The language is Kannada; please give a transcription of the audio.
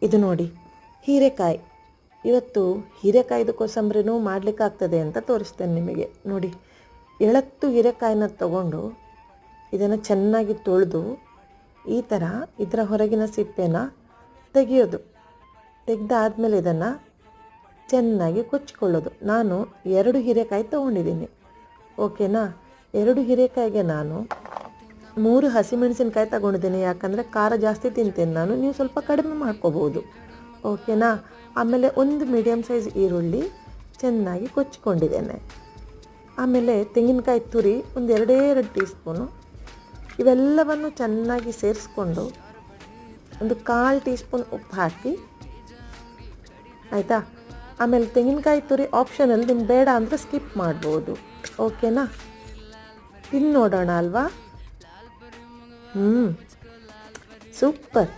ಇದು ನೋಡಿ ಹೀರೆಕಾಯಿ. ಇವತ್ತು ಹೀರೆಕಾಯ್ದು ಕೋಸಂಬರಿನೂ ಮಾಡಲಿಕ್ಕಾಗ್ತದೆ ಅಂತ ತೋರಿಸ್ತೇನೆ ನಿಮಗೆ. ನೋಡಿ, ಎಳತ್ತು ಹೀರೆಕಾಯಿನ ತಗೊಂಡು ಇದನ್ನು ಚೆನ್ನಾಗಿ ತೊಳೆದು ಈ ಥರ ಇದರ ಹೊರಗಿನ ಸಿಪ್ಪೆನ ತೆಗೆಯೋದು. ತೆಗೆದಾದ್ಮೇಲೆ ಇದನ್ನು ಚೆನ್ನಾಗಿ ಕೊಚ್ಚಿಕೊಳ್ಳೋದು. ನಾನು 2 ಹೀರೆಕಾಯಿ ತೊಗೊಂಡಿದ್ದೀನಿ, ಓಕೆನಾ. 2 ಹೀರೆಕಾಯಿಗೆ ನಾನು 3 ಹಸಿಮೆಣಸಿನ್ಕಾಯಿ ತಗೊಂಡಿದ್ದೀನಿ. ಯಾಕಂದರೆ ಖಾರ ಜಾಸ್ತಿ ತಿಂತೇನೆ ನಾನು, ನೀವು ಸ್ವಲ್ಪ ಕಡಿಮೆ ಮಾಡ್ಕೋಬೋದು, ಓಕೆನಾ. ಆಮೇಲೆ 1 ಮೀಡಿಯಮ್ ಸೈಜ್ ಈರುಳ್ಳಿ ಚೆನ್ನಾಗಿ ಕೊಚ್ಚಿಕೊಂಡಿದ್ದೇನೆ. ಆಮೇಲೆ ತೆಂಗಿನಕಾಯಿ ತುರಿ ಒಂದು 2 ಟೀ ಸ್ಪೂನು. ಇವೆಲ್ಲವನ್ನು ಚೆನ್ನಾಗಿ ಸೇರಿಸ್ಕೊಂಡು ಒಂದು 1/4 ಟೀ ಸ್ಪೂನ್ ಉಪ್ಪು ಹಾಕಿ, ಆಯಿತಾ. ಆಮೇಲೆ ತೆಂಗಿನಕಾಯಿ ತುರಿ ಆಪ್ಷನಲ್ಲಿ, ನಿಮ್ಗೆ ಬೇಡ ಅಂದರೆ ಸ್ಕಿಪ್ ಮಾಡ್ಬೋದು, ಓಕೆನಾ. ತಿಂದು ನೋಡೋಣ ಅಲ್ವಾ. ಸೂಪರ್.